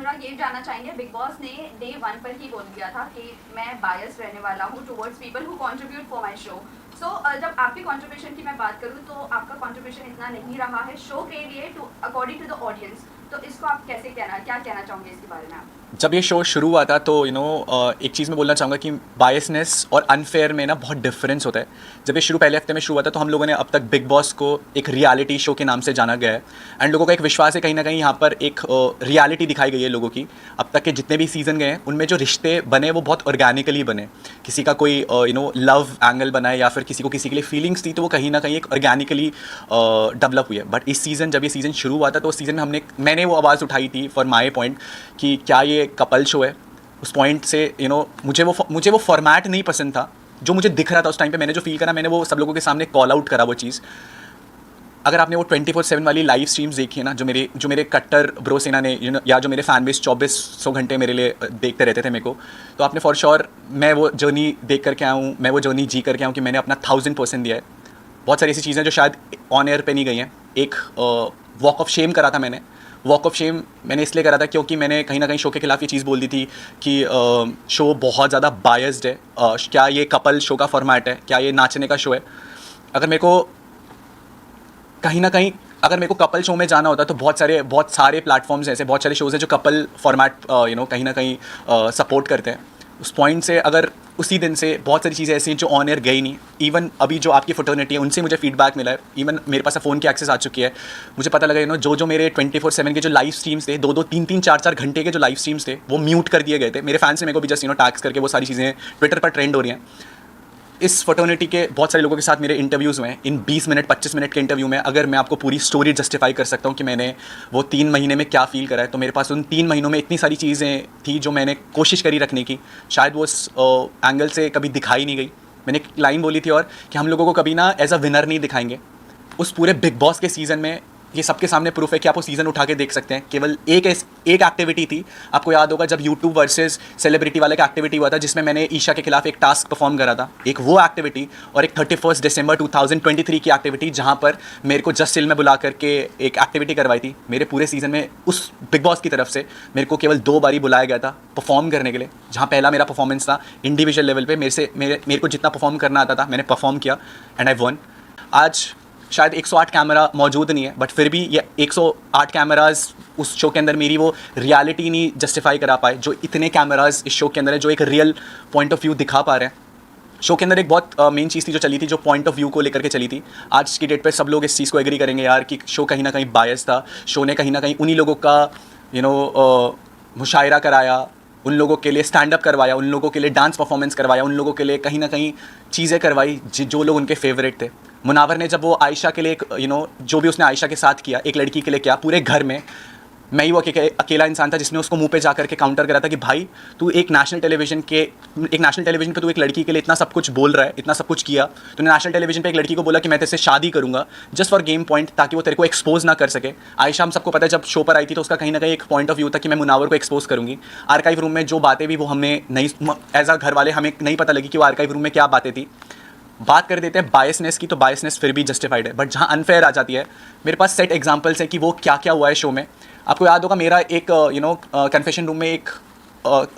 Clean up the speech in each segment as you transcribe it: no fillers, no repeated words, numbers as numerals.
अनुराग ये जानना चाहेंगे, बिग बॉस ने डे 1 पर ही बोल दिया था कि मैं बायस रहने वाला हूँ towards people who contribute for my show. So जब आपकी कंट्रीब्यूशन की मैं बात करूँ तो आपका कंट्रीब्यूशन इतना नहीं रहा है शो के लिए to according to the audience. तो इसको आप क्या कहना चाहोगे इसके बारे में आप? जब ये शो शुरू हुआ था तो एक चीज़ मैं बोलना चाहूँगा कि बायसनेस और अनफेयर में ना बहुत डिफरेंस होता है। जब ये पहले हफ्ते में शुरू हुआ था तो हम लोगों ने अब तक बिग बॉस को एक रियलिटी शो के नाम से जाना गया है एंड लोगों का एक विश्वास है कहीं ना कहीं यहाँ पर एक रियलिटी दिखाई गई है लोगों की। अब तक के जितने भी सीज़न गए हैं उनमें जो रिश्ते बने वो बहुत ऑर्गेनिकली बने। किसी का कोई लव एंगल बना है या फिर किसी को किसी के लिए फीलिंग्स थी तो वो कहीं ना कहीं एक ऑर्गेनिकली डेवलप हुई है। बट इस सीज़न जब ये सीज़न शुरू हुआ था तो उस सीज़न में मैंने वो आवाज़ उठाई थी फॉर माई पॉइंट कि क्या ये कपल शो है। उस पॉइंट से मुझे वो फॉर्मेट नहीं पसंद था जो मुझे दिख रहा था उस टाइम पे। मैंने जो फील करा मैंने वो सब लोगों के सामने कॉल आउट करा वो चीज़। अगर आपने वो 24/7 वाली लाइव स्ट्रीम्स देखी है ना, जो मेरे कट्टर ब्रो सेना ने या जो मेरे फैन बेस 2400 घंटे मेरे लिए देखते रहते थे मेरे को, तो आपने फॉर श्योर मैं वो जर्नी देख करके आया हूँ, मैं वो जर्नी जी करके आया हूँ कि मैंने अपना 1000% दिया है। बहुत सारी ऐसी चीज़ें जो शायद ऑन एयर पे नहीं गई हैं। एक वॉक ऑफ शेम करा था मैंने। वॉक ऑफ शेम मैंने इसलिए करा था क्योंकि मैंने कहीं ना कहीं शो के खिलाफ ये चीज़ बोल दी थी कि शो बहुत ज़्यादा बायस्ड है। क्या ये कपल शो का फॉर्मेट है, क्या ये नाचने का शो है। अगर मेरे को कहीं ना कहीं अगर मेरे को कपल शो में जाना होता तो बहुत सारे प्लेटफॉर्म्स ऐसे बहुत सारे शोज़ हैं जो कपल फॉर्मेट कहीं ना कहीं सपोर्ट करते हैं। उस पॉइंट से अगर उसी दिन से बहुत सारी चीज़ें ऐसी हैं जो ऑन एयर गई नहीं। इवन अभी जो आपकी फ्रेटर्निटी है उनसे मुझे फीडबैक मिला है। इवन मेरे पास फ़ोन की एक्सेस आ चुकी है। मुझे पता लगा जो मेरे 24/7 के जो लाइव स्ट्रीम्स थे, 2-2, 3-3, 4-4 घंटे के जो लाइव स्ट्रीम्स थे वो म्यूट कर दिए गए थे। मेरे फैंस ने मेरे को भी जस्ट टैग्स करके वो सारी चीज़ें ट्विटर पर ट्रेंड हो रही हैं। इस फ्रेटर्निटी के बहुत सारे लोगों के साथ मेरे इंटरव्यूज़ हुए हैं। इन 20 मिनट 25 मिनट के इंटरव्यू में अगर मैं आपको पूरी स्टोरी जस्टिफाई कर सकता हूँ कि मैंने वो 3 महीने में क्या फ़ील करा है, तो मेरे पास उन 3 महीनों में इतनी सारी चीज़ें थी जो मैंने कोशिश करी रखने की। शायद वो उस एंगल से कभी दिखाई नहीं गई। मैंने एक लाइन बोली थी और कि हम लोगों को कभी ना एज अ विनर नहीं दिखाएंगे। उस पूरे बिग बॉस के सीज़न में ये सबके सामने प्रूफ है कि आप वो सीज़न उठा के देख सकते हैं। केवल एक एक्टिविटी थी, आपको याद होगा जब यूट्यूब वर्सेस सेलिब्रिटी वाला एक एक्टिविटी हुआ था जिसमें मैंने ईशा के खिलाफ एक टास्क परफॉर्म करा था। एक वो एक्टिविटी और एक 31 दिसंबर 2023 की एक्टिविटी जहां पर मेरे को जस्ट सिल में बुला करके एक एक्टिविटी करवाई थी। मेरे पूरे सीज़न में उस बिग बॉस की तरफ से मेरे को केवल 2 बारी बुलाया गया था परफॉर्म करने के लिए। जहाँ पहला मेरा परफॉर्मेंस था इंडिविजुअल लेवल पर, मेरे को जितना परफॉर्म करना आता था मैंने परफॉर्म किया एंड आई वन। आज शायद 108 कैमरा मौजूद नहीं है बट फिर भी ये 108 कैमराज उस शो के अंदर मेरी वो रियलिटी नहीं जस्टिफाई करा पाए जो इतने कैमराज इस शो के अंदर है, जो एक रियल पॉइंट ऑफ व्यू दिखा पा रहे हैं। शो के अंदर एक बहुत मेन चीज़ थी जो चली थी, जो पॉइंट ऑफ व्यू को लेकर के चली थी। आज की डेट पे सब लोग इस चीज़ को एग्री करेंगे यार कि शो कहीं ना कहीं बायस था। शो ने कहीं ना कहीं उन्हीं लोगों का मुशायरा कराया, उन लोगों के लिए स्टैंड अप करवाया, उन लोगों के लिए डांस परफॉर्मेंस करवाया, उन लोगों के लिए कहीं ना कहीं चीज़ें करवाई जो लोग उनके फेवरेट थे। मुनावर ने जब वो आयशा के लिए जो भी उसने आयशा के साथ किया, एक लड़की के लिए किया, पूरे घर में मैं ही वो अकेला इंसान था जिसने उसको मुंह पे जा करके काउंटर करा था कि भाई तू एक नेशनल टेलीविज़न पे तू एक लड़की के लिए इतना सब कुछ बोल रहा है, इतना सब कुछ किया। तूने नेशनल टेलीविज़न पे एक लड़की को बोला कि मैं तेरे से शादी करूंगा जस्ट फॉर गेम पॉइंट, ताकि वो तेरे को एक्सपोज ना कर सके। आयशा हम सबको पता है जब शो पर आई थी तो उसका कहीं ना कहीं एक पॉइंट ऑफ व्यू था कि मैं मुनावर को एक्सपोज करूंगी। आर्काइव रूम में जो बातें भी वो हमें नहीं, एज अ घर वाले हमें नहीं पता लगी कि वो आर्काइव रूम में क्या बातें थी। बात कर देते हैं बायसनेस की, तो बायसनेस फिर भी जस्टिफाइड है। बट जहाँ अनफेयर आ जाती है, मेरे पास सेट एग्जांपल्स हैं कि वो क्या क्या हुआ है शो में। आपको याद होगा मेरा एक कन्फेशन रूम में एक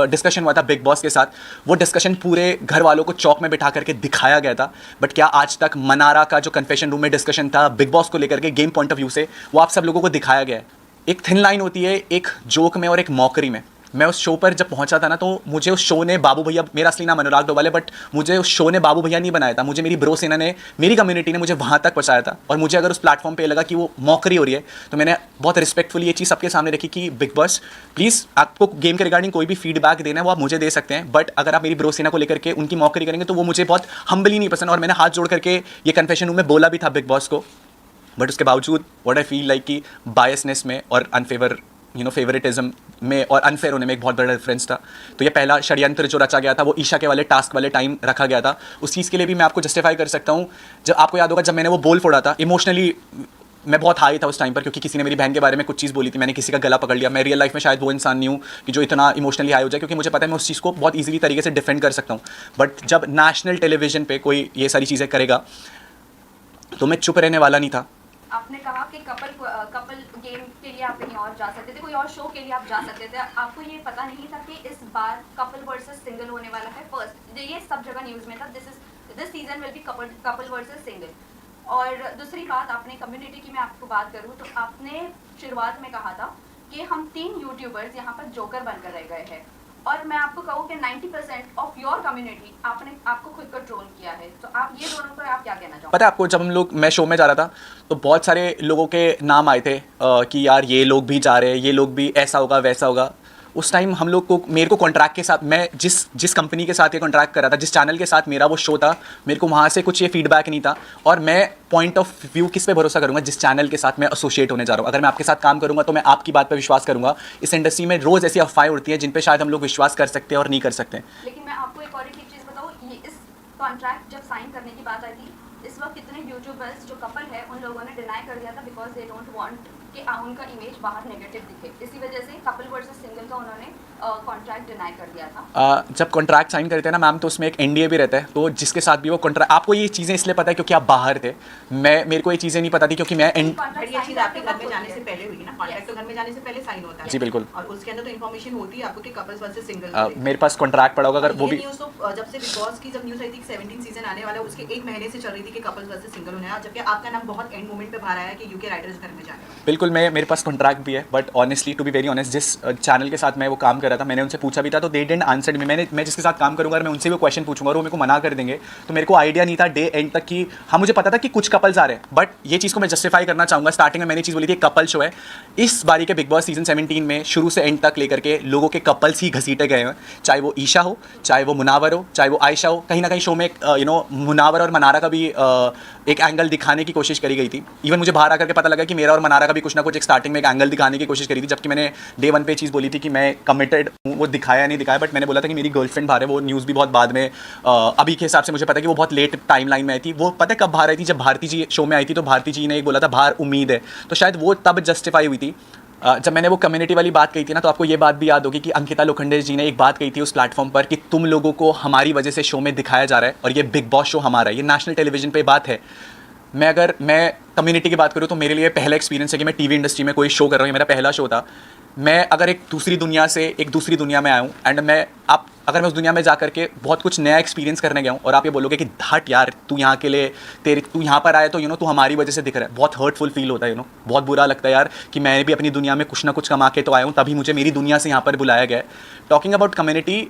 डिस्कशन हुआ था बिग बॉस के साथ। वो डिस्कशन पूरे घर वालों को चौक में बिठा करके दिखाया गया था। बट क्या आज तक मनारा का जो कन्फेशन रूम में डिस्कशन था बिग बॉस को लेकर के गेम पॉइंट ऑफ व्यू से, वो आप सब लोगों को दिखाया गया है। एक थिन लाइन होती है एक जोक में और एक मॉकरी में। मैं उस शो पर जब पहुंचा था ना तो मुझे उस शो ने बाबू भैया, मेरा असली नाम अनुराग डोवाल है बट मुझे उस शो ने बाबू भैया नहीं बनाया था। मुझे मेरी ब्रो सेना ने, मेरी कम्युनिटी ने मुझे वहाँ तक पहुँचाया था। और मुझे अगर उस प्लेटफॉर्म पे लगा कि वो मॉकरी हो रही है तो मैंने बहुत रिस्पेक्टफुली ये चीज़ सबके सामने रखी कि बिग बॉस प्लीज़ आपको गेम के रिगार्डिंग कोई भी फीडबैक देना है वो आप मुझे दे सकते हैं, बट अगर आप मेरी ब्रो सेना को लेकर के उनकी मॉकरी करेंगे तो वो मुझे बहुत हम्बली नहीं पसंद। और मैंने हाथ जोड़ करके ये कन्फेशन रूम में बोला भी था बिग बॉस को। बट उसके बावजूद व्हाट आई फील लाइक कि बायसनेस में और फेवरेटिज्म में और अनफेयर होने में एक बहुत बड़ा डिफरेंस था। तो ये पहला षड्यंत्र जो रचा गया था वो ईशा के वाले टास्क वाले टाइम रखा गया था। उस चीज़ के लिए भी मैं आपको जस्टिफाई कर सकता हूँ। जब आपको याद होगा जब मैंने वो बोल फोड़ा था, इमोशनली मैं बहुत हाई था उस टाइम पर, क्योंकि किसी ने मेरी बहन के बारे में कुछ चीज़ बोली थी, मैंने किसी का गला पकड़ लिया। मैं रियल लाइफ में शायद वो इंसान नहीं हूँ कि जो इतना इमोशनली हाई हो जाए, क्योंकि मुझे पता है मैं उस चीज़ को बहुत ईजिली तरीके से डिफेंड कर सकता हूँ। बट जब नेशनल टेलीविजन पर कोई ये सारी चीज़ें करेगा तो मैं चुप रहने वाला नहीं था। आपने कहा कि कपल गेम के के लिए आप कहीं और जा सकते थे, कोई और शो के लिए आप जा सकते थे, आपको ये पता नहीं था कि इस बार कपल वर्सेस सिंगल होने वाला है। फर्स्ट ये सब जगह न्यूज़ में था, this season will be couple versus single. और दूसरी बात, आपने कम्युनिटी की मैं आपको बात करूँ तो आपने शुरुआत में कहा था कि हम 3 यूट्यूबर्स यहाँ पर जोकर बनकर रह गए हैं, और मैं आपको कहूँ कि 90% ऑफ योर कम्युनिटी आपने आपको खुद को ट्रोल किया है। तो आप ये दोनों पर आप क्या कहना चाहोगे? पता है आपको, जब हम लोग मैं शो में जा रहा था तो बहुत सारे लोगों के नाम आए थे कि यार ये लोग भी जा रहे हैं, ये लोग भी ऐसा होगा वैसा होगा। उस टाइम हम लोग को, मेरे को कॉन्ट्रैक्ट के साथ, मैं जिस कंपनी के साथ ये कॉन्ट्रैक्ट कर रहा था, जिस चैनल के साथ मेरा वो शो था, मेरे को वहाँ से कुछ ये फीडबैक नहीं था। और मैं पॉइंट ऑफ व्यू किस पे भरोसा करूँगा? जिस चैनल के साथ मैं एसोसिएट होने जा रहा हूँ। अगर मैं आपके साथ काम करूँगा तो मैं आपकी बात पर विश्वास करूँगा। इस इंडस्ट्री में रोज़ ऐसी अफवाहें उड़ती हैं जिन पे शायद हम लोग विश्वास कर सकते हैं और नहीं कर सकते। लेकिन मैं आपको एक और एक चीज़ बताऊँ, ये इस कॉन्ट्रैक्ट जब साइन करने की बात आई थी, इस वक्त कितने यूट्यूबर्स जो कपल है उन लोगों ने डिनाई कर दिया था बिकॉज दे डोंट वांट कि उनका इमेज बाहर नेगेटिव दिखे। इसी वजह से कपल वर्सेस सिंगल का उन्होंने कॉन्ट्रैक्ट डिनाई कर दिया था। जब कॉन्ट्रैक्ट साइन करते हैं ना मैम, तो उसमें एक एनडीए भी रहता है। तो जिसके साथ भी वो कॉन्ट्रैक्ट, आपको ये चीज़ें इसलिए पता है क्योंकि आप बाहर थे। मेरे को ये चीज़ें नहीं पता थी क्योंकि मैं बट ये चीज़ आपके घर में जाने से पहले हुई ना, कॉन्ट्रैक्ट तो घर में जाने से पहले साइन होता है। जी बिल्कुल। और उसके अंदर तो इन्फॉर्मेशन होती है आपको कि कपल्स वर्सेस सिंगल। मेरे पास कॉन्ट्रैक्ट पड़ा होगा, अगर वो भी न्यूज़ तो जब से बिग बॉस की जब न्यूज़ आई थी 17 सीजन आने वाला है, उसके 1 महीने से चल रही थी कि कपल्स वर्सेस सिंगल होने वाला, जबकि आपका नाम बहुत एंड मोमेंट पे बाहर आया कि यूके राइडर्स घर में जाने वाले। बिल्कुल, मेरे पास कॉन्ट्रैक्ट भी है। But honestly, to be very honest, जिस चैनल के साथ मैं वो काम कर रहा था, मैंने उनसे पूछा भी था तो दे डिडंट आंसर मी। मैं जिसके साथ काम करूंगा, अगर मैं उनसे वो क्वेश्चन पूछूंगा और वो मेरे को मना कर देंगे, तो मेरे को आइडिया नहीं था डे एंड तक कि, हाँ मुझे पता था कि कुछ कपल्स आ रहे हैं। बट ये चीज़ को मैं जस्टिफाई करना चाहूँगा, स्टार्टिंग में मैंने चीज़ बोली थी कपल शो है। इस बारी के बिग बॉस सीजन 17 में शुरू से एंड तक लेकर के लोगों के कपल्स ही घसीटे गए हैं। चाहे वो ईशा हो, चाहे वो मुनावर हो, चाहे वो आयशा हो। कहीं ना कहीं शो में मुनावर और मनारा का भी एक एंगल दिखाने की कोशिश करी गई थी। इवन मुझे बाहर आकर के पता लगा कि मेरा और मनारा का भी कुछ ना कुछ एक स्टार्टिंग में एक एंगल दिखाने की कोशिश करी थी, जबकि मैंने डे 1 पे चीज़ बोली थी कि मैं कमिटेड हूँ। वो दिखाया नहीं दिखाया, बट मैंने बोला था कि मेरी गर्लफ्रेंड बाहर है। वो न्यूज़ भी बहुत बाद में, अभी के हिसाब से मुझे पता है कि वो बहुत लेट टाइमलाइन में आई थी। वो पता है कब बाहर आई थी? जब भारती जी शो में आई थी तो भारती जी ने एक बोला था बाहर उम्मीद है, तो शायद वो तब जस्टिफाई हुई थी। जब मैंने वो कम्युनिटी वाली बात कही थी ना, तो आपको ये बात भी याद होगी कि अंकिता लोखंडे जी ने एक बात कही थी उस प्लेटफॉर्म पर कि तुम लोगों को हमारी वजह से शो में दिखाया जा रहा है और ये बिग बॉस शो हमारा है, ये नेशनल टेलीविजन पे बात है। अगर मैं कम्युनिटी की बात करूँ तो मेरे लिए पहला एक्सपीरियंस है कि मैं टीवी इंडस्ट्री में कोई शो कर रहा हूँ। ये मेरा पहला शो था। मैं अगर एक दूसरी दुनिया से एक दूसरी दुनिया में आया हूँ, एंड अगर मैं उस दुनिया में जा करके बहुत कुछ नया एक्सपीरियंस करने गया हूँ और आप ये बोलोगे कि हट यार तू यहाँ के लिए तू यहाँ पर आया तो तू हमारी वजह से दिख रहा है, बहुत हर्टफुल फील होता है। बहुत बुरा लगता है यार कि मैं भी अपनी दुनिया में कुछ ना कुछ कमा के तो आया हूँ, तभी मुझे मेरी दुनिया से यहाँ पर बुलाया गया है। टॉकिंग अबाउट कम्युनिटी,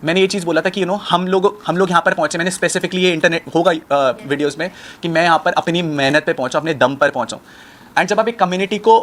मैंने ये चीज़ बोला था कि हम लोग यहाँ पर पहुँचे। मैंने स्पेसिफिकली ये इंटरनेट होगा वीडियोज़ में कि मैं यहाँ पर अपनी मेहनत पे पहुँचा, अपने दम पर पहुँचा। एंड जब आप एक कम्युनिटी को,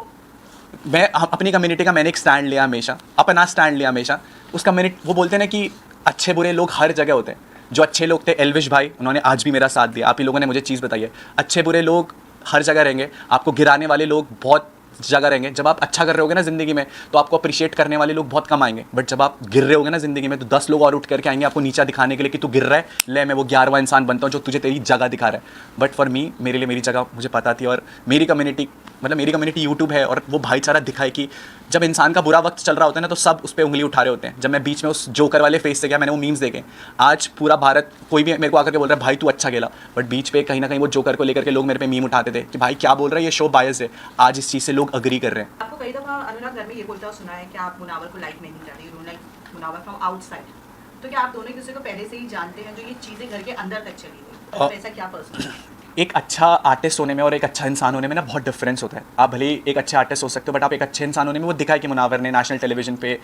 अपनी कम्युनिटी का मैंने एक स्टैंड लिया हमेशा, अपना स्टैंड लिया हमेशा। उस कम्युनिटी, वो बोलते हैं ना कि अच्छे बुरे लोग हर जगह होते हैं। जो अच्छे लोग थे, एल्विश भाई, उन्होंने आज भी मेरा साथ दिया। आप ही लोगों ने मुझे चीज़ बताई है, अच्छे बुरे लोग हर जगह रहेंगे, आपको गिराने वाले लोग बहुत जगह रहेंगे। जब आप अच्छा कर रहे होगे ना ज़िंदगी में, तो आपको अप्रिशिएट करने वाले लोग बहुत कम आएंगे। बट जब आप गिर रहे होगे ना ज़िंदगी में, तो 10 लोग और उठ करके आएंगे आपको नीचा दिखाने के लिए कि तू गिर रहा है, ले मैं वो 11वां इंसान बनता हूँ जो तुझे तेरी जगह दिखा रहा है। बट फॉर मी, मेरे लिए मेरी जगह मुझे पता थी। और मेरी कम्युनिटी यूट्यूब है, और वो भाईचारा दिखाए कि जब इंसान का बुरा वक्त चल रहा होता है ना, तो सब उस पर उंगली उठा रहे होते हैं। जब मैं बीच में उस जोकर वाले फेस से गया, मैंने वो मीम्स देखे। आज पूरा भारत, कोई भी मेरे को आकर के बोल रहा है भाई तू अच्छा खेला, बट बीच पे कहीं ना कहीं वो जोकर को लेकर के लोग मेरे पे मीम उठाते थे कि भाई क्या बोल रहा है, ये शो बायस है। आज इस चीज़ से लोग अग्री कर रहे हैं। आपको कई दफा अनुराग घर में ये बोलता हुआ सुना है कि आप मुनावर को लाइक नहीं कर रही, you like Munawar from outside. तो क्या आप दोनों एक दूसरे को पहले से ही जानते हैं, जो ये चीज़ें घर के अंदर तक चली गई? तो ऐसा क्या पर्सनल? एक अच्छा आर्टिस्ट होने में और एक अच्छा इंसान होने में ना बहुत डिफरेंस होता है। आप भले ही एक अच्छे आर्टिस्ट हो सकते हो, बट आप एक अच्छे इंसान होने में, वो दिखाए कि मुनावर ने नेशनल टेलीविजन पे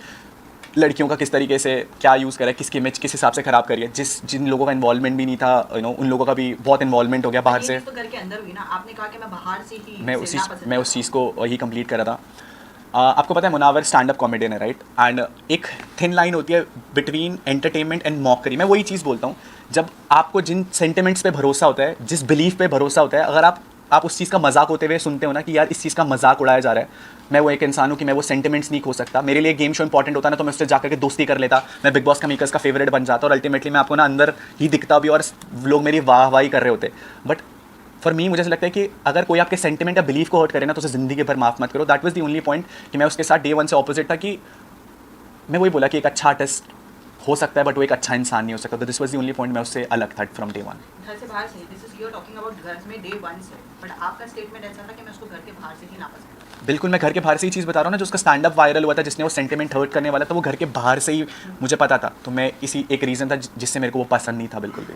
लड़कियों का किस तरीके से क्या यूज़ करा है, किसकी इमेज किस हिसाब से ख़राब करी है। जिन लोगों का इन्वॉल्वमेंट भी नहीं था, उन लोगों का भी बहुत इन्वॉल्वमेंट हो गया बाहर से। तो घर के अंदर हुई ना, आपने कहा कि मैं बाहर से ही मैं उस चीज़ को ही कंप्लीट कर रहा था। आपको पता है मुनावर स्टैंड अप कॉमेडियन है, राइट? एंड एक थिन लाइन होती है बिटवीन एंटरटेनमेंट एंड मॉकरी। मैं वही चीज़ बोलता हूँ, जब आपको जिन सेंटिमेंट्स पे भरोसा होता है, जिस बिलीफ पे भरोसा होता है, अगर आप उस चीज़ का मजाक होते हुए सुनते हो ना कि यार इस चीज़ का मजाक उड़ाया जा रहा है, मैं वो एक इंसान हूँ कि मैं वो सेंटिमेंट्स नहीं खो सकता। मेरे लिए गेम शो इंपॉर्टेंट होता ना, तो मैं उससे जाकर के दोस्ती कर लेता, मैं बिग बॉस का मेकर्स का फेवरेट बन जाता, और अल्टीमेटली मैं आपको ना अंदर ही दिखता भी और लोग मेरी वाहवाही कर रहे होते। बट फॉर मी, मुझे ऐसा लगता है कि अगर कोई आपके सेंटिमेंट या बिलीफ को हर्ट करे ना, तो उसे ज़िंदगी भर माफ़ मत करो। That was the only point कि मैं उसके साथ डे 1 से ऑपोजिट था, कि मैं वही बोला कि एक अच्छा आर्टिस्ट हो सकता है बट वो एक अच्छा इंसान नहीं हो सकता। तो this was the only point, मैं उससे अलग था फ्रॉम डे 1। घर से बाहर से, this is you are talking about घर में डे 1 से, बट आपका स्टेटमेंट ऐसा था कि मैं उसको घर के बाहर से ही नापसंद करता हूं। बिल्कुल मैं घर के बाहर से ही चीज़ बता रहा हूँ ना, जो उसका स्टैंड अप वायरल हुआ था जिसने वो सेंटिमेंट हर्ट करने वाला था, वो घर के बाहर से ही मुझे पता था। तो मैं इसी एक रीज़न था जिससे मेरे को वो पसंद नहीं था बिल्कुल भी।